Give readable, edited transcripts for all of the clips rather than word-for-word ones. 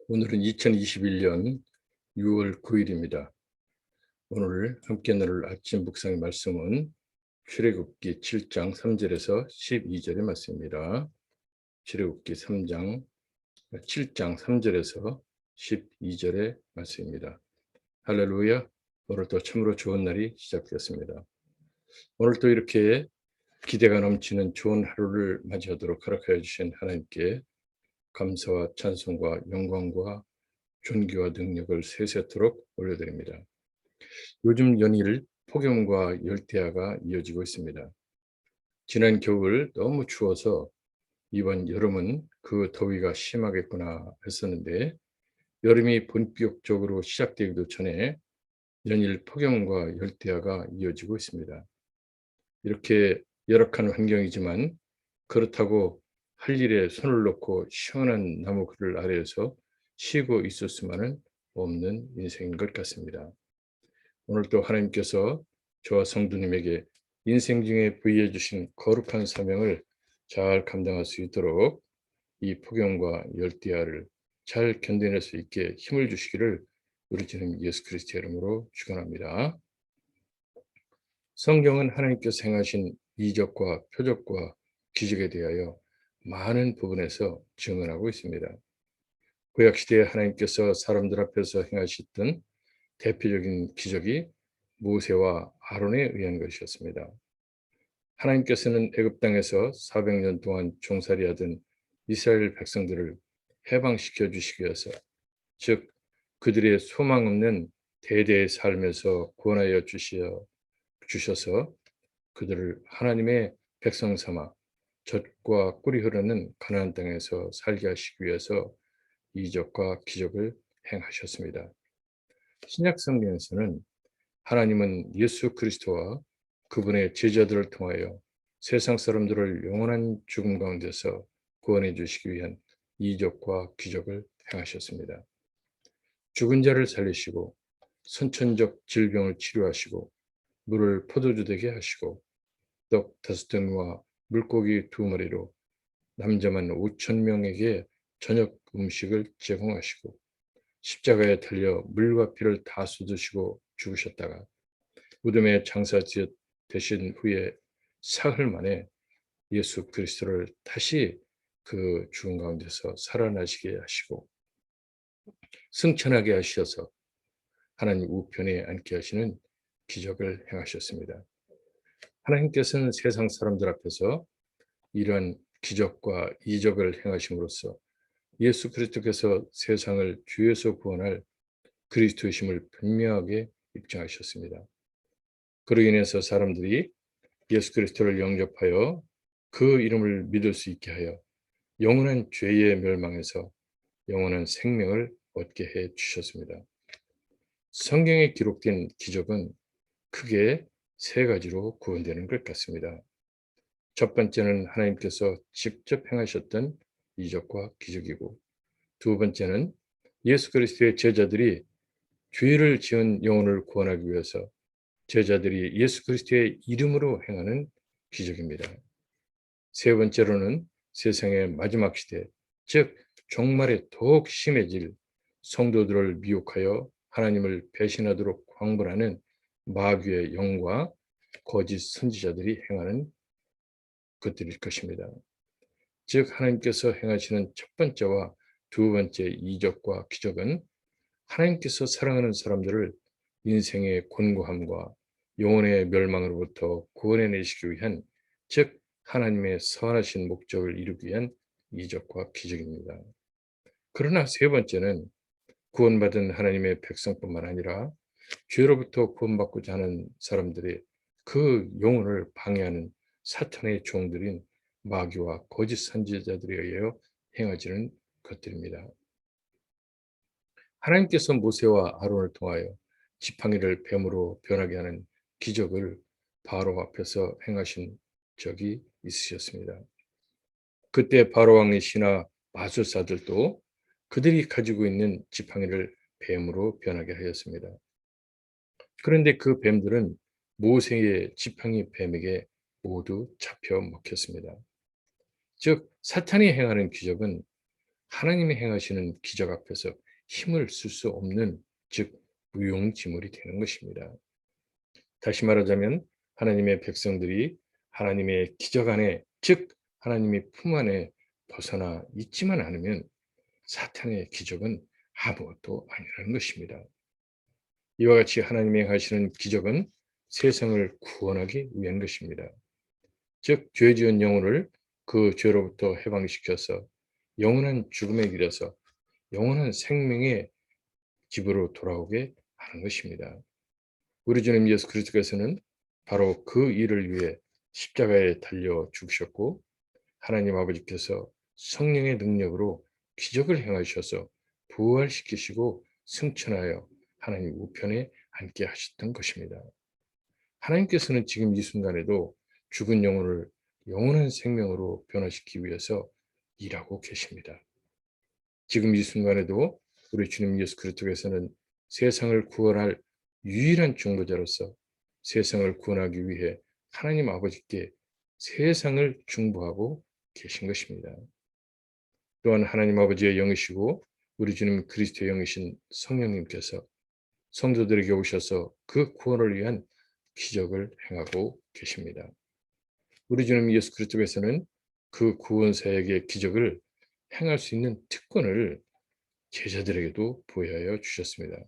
오늘은 2021년 6월 9일입니다. 오늘 함께 나눌 아침 묵상의 말씀은 출애굽기 7장 3절에서 12절의 말씀입니다. 출애굽기 7장 3절에서 12절의 말씀입니다. 할렐루야. 오늘도 참으로 좋은 날이 시작되었습니다. 오늘도 이렇게 기대가 넘치는 좋은 하루를 맞이하도록 허락하여 주신 하나님께 감사와 찬송과 영광과 존귀와 능력을 세세토록 올려드립니다. 요즘 연일 폭염과 열대야가 이어지고 있습니다. 지난 겨울 너무 추워서 이번 여름은 그 더위가 심하겠구나 했었는데, 여름이 본격적으로 시작되기도 전에 연일 폭염과 열대야가 이어지고 있습니다. 이렇게 열악한 환경이지만 그렇다고 할 일에 손을 놓고 시원한 나무 그늘 아래에서 쉬고 있을 수만은 없는 인생인 것 같습니다. 오늘도 하나님께서 저와 성도님에게 인생 중에 부여해 주신 거룩한 사명을 잘 감당할 수 있도록 이 폭염과 열대야를 잘 견뎌낼 수 있게 힘을 주시기를 우리 주님 예수 그리스도의 이름으로 축원합니다. 성경은 하나님께서 행하신 이적과 표적과 기적에 대하여 많은 부분에서 증언하고 있습니다. 구약시대에 하나님께서 사람들 앞에서 행하셨던 대표적인 기적이 모세와 아론에 의한 것이었습니다. 하나님께서는 애굽 땅에서 400년 동안 종살이하던 이스라엘 백성들을 해방시켜 주시기 위해서, 즉 그들의 소망 없는 대대의 삶에서 구원하여 주셔서 그들을 하나님의 백성 삼아 젖과 꿀이 흐르는 가나안 땅에서 살게 하시기 위해서 이적과 기적을 행하셨습니다. 신약 성경에서는 하나님은 예수 그리스도와 그분의 제자들을 통하여 세상 사람들을 영원한 죽음 가운데서 구원해 주시기 위한 이적과 기적을 행하셨습니다. 죽은 자를 살리시고 선천적 질병을 치료하시고 물을 포도주 되게 하시고 떡 5덩이와 물고기 2마리로 남자만 5,000명에게 저녁 음식을 제공하시고 십자가에 달려 물과 피를 다 쏟으시고 죽으셨다가 무덤에 장사되신 후에 사흘 만에 예수 그리스도를 다시 그 죽은 가운데서 살아나시게 하시고 승천하게 하셔서 하나님 우편에 앉게 하시는 기적을 행하셨습니다. 하나님께서는 세상 사람들 앞에서 이러한 기적과 이적을 행하심으로써 예수 그리스도께서 세상을 죄에서 구원할 그리스도이심을 분명하게 입증하셨습니다. 그로 인해서 사람들이 예수 그리스도를 영접하여 그 이름을 믿을 수 있게 하여 영원한 죄의 멸망에서 영원한 생명을 얻게 해 주셨습니다. 성경에 기록된 기적은 크게 세 가지로 구분되는 것 같습니다. 첫 번째는 하나님께서 직접 행하셨던 이적과 기적이고, 두 번째는 예수 그리스도의 제자들이 죄를 지은 영혼을 구원하기 위해서 제자들이 예수 그리스도의 이름으로 행하는 기적입니다. 세 번째로는 세상의 마지막 시대, 즉 종말에 더욱 심해질 성도들을 미혹하여 하나님을 배신하도록 광분하는 마귀의 영과 거짓 선지자들이 행하는 것들일 것입니다. 즉 하나님께서 행하시는 첫 번째와 두 번째 이적과 기적은 하나님께서 사랑하는 사람들을 인생의 곤고함과 영혼의 멸망으로부터 구원해내시기 위한, 즉 하나님의 선하신 목적을 이루기 위한 이적과 기적입니다. 그러나 세 번째는 구원받은 하나님의 백성뿐만 아니라 죄로부터 구원받고자 하는 사람들의 그 영혼을 방해하는 사탄의 종들인 마귀와 거짓 선지자들에 의하여 행하지는 것들입니다. 하나님께서 모세와 아론을 통하여 지팡이를 뱀으로 변하게 하는 기적을 바로 앞에서 행하신 적이 있으셨습니다. 그때 바로 왕의 신하 마술사들도 그들이 가지고 있는 지팡이를 뱀으로 변하게 하였습니다. 그런데 그 뱀들은 모세의 지팡이 뱀에게 모두 잡혀 먹혔습니다. 즉 사탄이 행하는 기적은 하나님이 행하시는 기적 앞에서 힘을 쓸 수 없는, 즉 무용지물이 되는 것입니다. 다시 말하자면 하나님의 백성들이 하나님의 기적 안에, 즉 하나님의 품 안에 벗어나 있지만 않으면 사탄의 기적은 아무것도 아니라는 것입니다. 이와 같이 하나님이 하시는 기적은 세상을 구원하기 위한 것입니다. 즉 죄 지은 영혼을 그 죄로부터 해방시켜서 영원한 죽음에 길어서 영원한 생명의 집으로 돌아오게 하는 것입니다. 우리 주님 예수 그리스도께서는 바로 그 일을 위해 십자가에 달려 죽으셨고, 하나님 아버지께서 성령의 능력으로 기적을 행하셔서 부활시키시고 승천하여 하나님 우편에 앉게 하셨던 것입니다. 하나님께서는 지금 이 순간에도 죽은 영혼을 영원한 생명으로 변화시키기 위해서 일하고 계십니다. 지금 이 순간에도 우리 주님 예수 그리스도께서는 세상을 구원할 유일한 중보자로서 세상을 구원하기 위해 하나님 아버지께 세상을 중보하고 계신 것입니다. 또한 하나님 아버지의 영이시고 우리 주님 그리스도의 영이신 성령님께서 성도들에게 오셔서 그 구원을 위한 기적을 행하고 계십니다. 우리 주님 예수 그리스도께서는 그 구원 사역의 기적을 행할 수 있는 특권을 제자들에게도 부여하여 주셨습니다.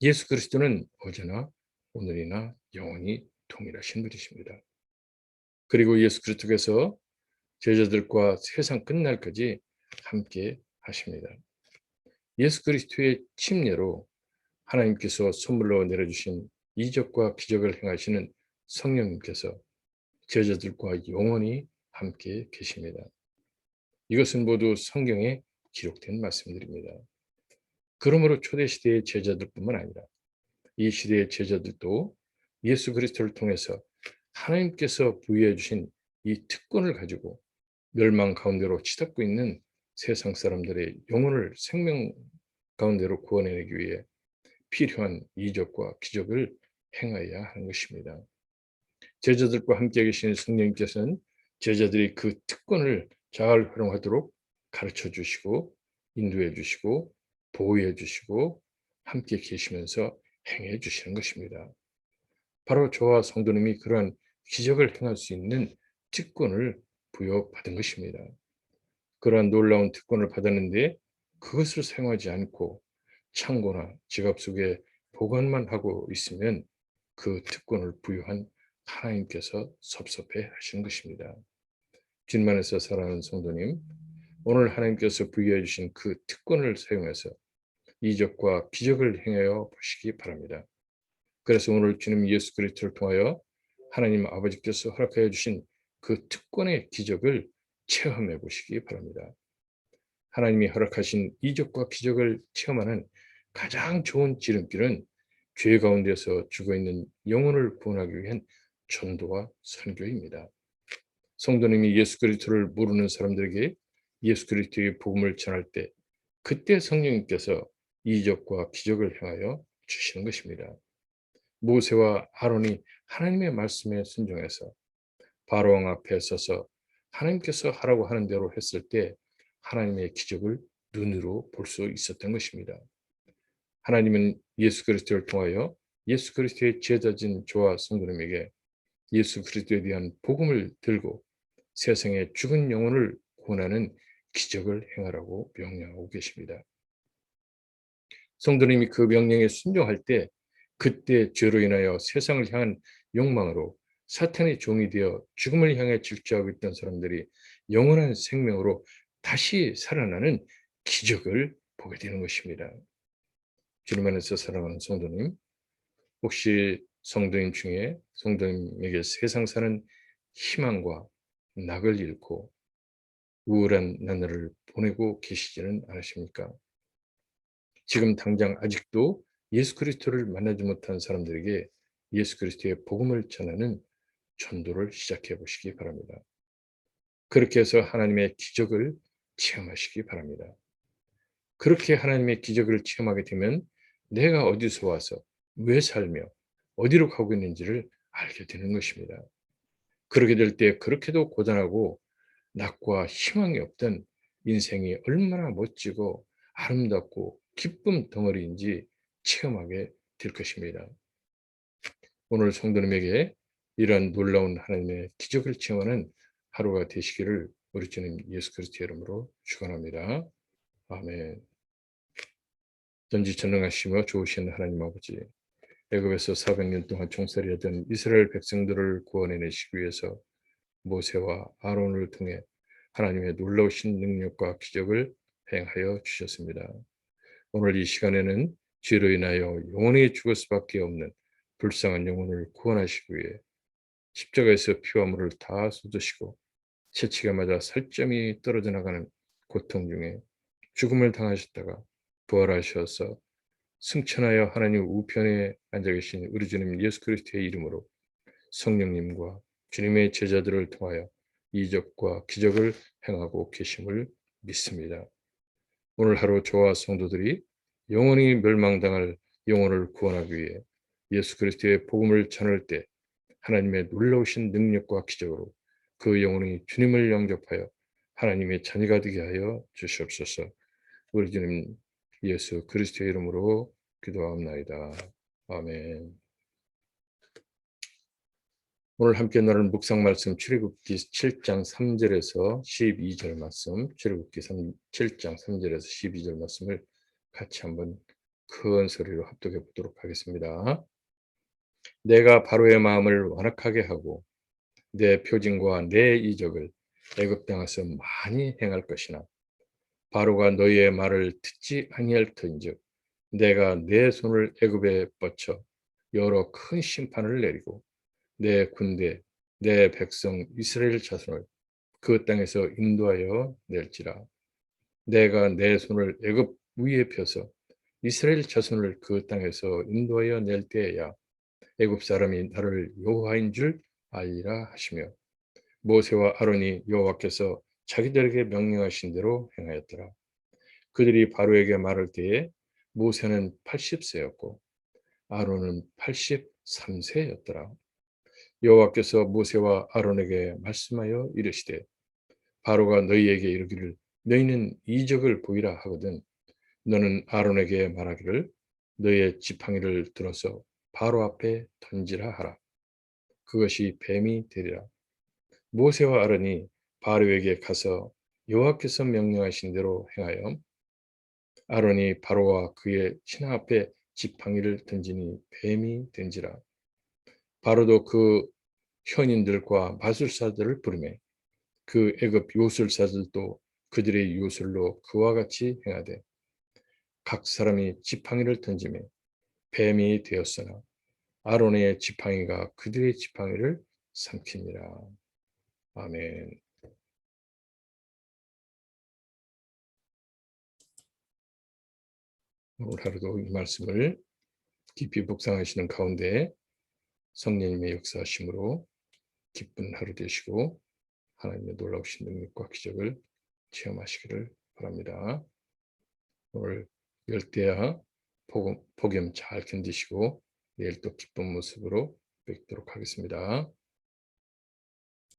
예수 그리스도는 어제나 오늘이나 영원히 동일하신 분이십니다. 그리고 예수 그리스도께서 제자들과 세상 끝날까지 함께 하십니다. 예수 그리스도의 침례로 하나님께서 선물로 내려주신 이적과 기적을 행하시는 성령님께서 제자들과 영원히 함께 계십니다. 이것은 모두 성경에 기록된 말씀들입니다. 그러므로 초대시대의 제자들뿐만 아니라 이 시대의 제자들도 예수 그리스도를 통해서 하나님께서 부여해 주신 이 특권을 가지고 멸망 가운데로 치닫고 있는 세상 사람들의 영혼을 생명 가운데로 구원해내기 위해 필요한 이적과 기적을 행하여야 하는 것입니다. 제자들과 함께 계신 성령님께서는 제자들이 그 특권을 잘 활용하도록 가르쳐 주시고 인도해 주시고 보호해 주시고 함께 계시면서 행해 주시는 것입니다. 바로 저와 성도님이 그러한 기적을 행할 수 있는 특권을 부여받은 것입니다. 그러한 놀라운 특권을 받았는데 그것을 사용하지 않고 창고나 지갑 속에 보관만 하고 있으면 그 특권을 부여한 하나님께서 섭섭해 하시는 것입니다. 주님안에서 사랑하는 성도님, 오늘 하나님께서 부여해 주신 그 특권을 사용해서 이적과 기적을 행하여 보시기 바랍니다. 그래서 오늘 주님 예수 그리스도를 통하여 하나님 아버지께서 허락하여 주신 그 특권의 기적을 체험해 보시기 바랍니다. 하나님이 허락하신 이적과 기적을 체험하는 가장 좋은 지름길은 죄 가운데서 죽어있는 영혼을 구원하기 위한 전도와 선교입니다. 성도님이 예수 그리스도를 모르는 사람들에게 예수 그리스도의 복음을 전할 때 그때 성령님께서 이적과 기적을 행하여 주시는 것입니다. 모세와 아론이 하나님의 말씀에 순종해서 바로왕 앞에 서서 하나님께서 하라고 하는 대로 했을 때 하나님의 기적을 눈으로 볼 수 있었던 것입니다. 하나님은 예수 그리스도를 통하여 예수 그리스도의 제자진 저와 성도님에게 예수 그리스도에 대한 복음을 들고 세상의 죽은 영혼을 구원하는 기적을 행하라고 명령하고 계십니다. 성도님이 그 명령에 순종할 때 그때 죄로 인하여 세상을 향한 욕망으로 사탄의 종이 되어 죽음을 향해 질주하고 있던 사람들이 영원한 생명으로 다시 살아나는 기적을 보게 되는 것입니다. 주님 안에서 사랑하는 성도님, 혹시 성도님 중에 성도님에게 세상 사는 희망과 낙을 잃고 우울한 나날을 보내고 계시지는 않으십니까? 지금 당장 아직도 예수 그리스도를 만나지 못한 사람들에게 예수 그리스도의 복음을 전하는 전도를 시작해 보시기 바랍니다. 그렇게 해서 하나님의 기적을 체험하시기 바랍니다. 그렇게 하나님의 기적을 체험하게 되면 내가 어디서 와서 왜 살며 어디로 가고 있는지를 알게 되는 것입니다. 그렇게 될 때 그렇게도 고단하고 낙과 희망이 없던 인생이 얼마나 멋지고 아름답고 기쁨 덩어리인지 체험하게 될 것입니다. 오늘 성도님에게 이러한 놀라운 하나님의 기적을 체험하는 하루가 되시기를 우리 주님 예수 그리스도의 이름으로 축원합니다. 아멘. 전지전능하시며 좋으신 하나님 아버지, 애굽에서 400년 동안 종살이하던 이스라엘 백성들을 구원해내시기 위해서 모세와 아론을 통해 하나님의 놀라우신 능력과 기적을 행하여 주셨습니다. 오늘 이 시간에는 죄로 인하여 영원히 죽을 수밖에 없는 불쌍한 영혼을 구원하시기 위해 십자가에서 피와 물을 다 쏟으시고 채찍에 맞아 살점이 떨어져 나가는 고통 중에 죽음을 당하셨다가 부활하셔서 승천하여 하나님 우편에 앉아 계신 우리 주님 예수 그리스도의 이름으로 성령님과 주님의 제자들을 통하여 이적과 기적을 행하고 계심을 믿습니다. 오늘 하루 저와 성도들이 영원히 멸망당할 영혼을 구원하기 위해 예수 그리스도의 복음을 전할 때 하나님의 놀라우신 능력과 기적으로 그 영혼이 주님을 영접하여 하나님의 자녀가 되게 하여 주시옵소서. 우리 주님 예수 그리스도의 이름으로 기도하옵나이다. 아멘. 오늘 함께 나눌 묵상 말씀 출애굽기 7장 3절에서 12절 말씀, 출애굽기 7장 3절에서 12절 말씀을 같이 한번 큰 소리로 합독해 보도록 하겠습니다. 내가 바로의 마음을 완악하게 하고 내 표징과 내 이적을 애굽 땅에서 많이 행할 것이나 바로가 너희의 말을 듣지 아니할 터인즉 내가 내 손을 애굽에 뻗쳐 여러 큰 심판을 내리고 내 군대 내 백성 이스라엘 자손을 그 땅에서 인도하여 낼지라. 내가 내 손을 애굽 위에 펴서 이스라엘 자손을 그 땅에서 인도하여 낼 때에야 애굽 사람이 나를 여호와인 줄 알리라 하시며 모세와 아론이 여호와께서 자기들에게 명령하신 대로 행하였더라. 그들이 바로에게 말할 때에 모세는 80세였고 아론은 83세였더라. 여호와께서 모세와 아론에게 말씀하여 이르시되 바로가 너희에게 이르기를 너희는 이적을 보이라 하거든 너는 아론에게 말하기를 너희의 지팡이를 들어서 바로 앞에 던지라 하라. 그것이 뱀이 되리라. 모세와 아론이 바로에게 가서 여호와께서 명령하신 대로 행하여 아론이 바로와 그의 신하 앞에 지팡이를 던지니 뱀이 된지라. 바로도 그 현인들과 마술사들을 부르매 그 애굽 요술사들도 그들의 요술로 그와 같이 행하되 각 사람이 지팡이를 던지매 뱀이 되었으나 아론의 지팡이가 그들의 지팡이를 삼키니라. 아멘. 오늘 하루도 이 말씀을 깊이 묵상하시는 가운데 성령님의 역사하심으로 기쁜 하루 되시고 하나님의 놀라우신 능력과 기적을 체험하시기를 바랍니다. 오늘 열대야 폭염 잘 견디시고 내일 또 기쁜 모습으로 뵙도록 하겠습니다.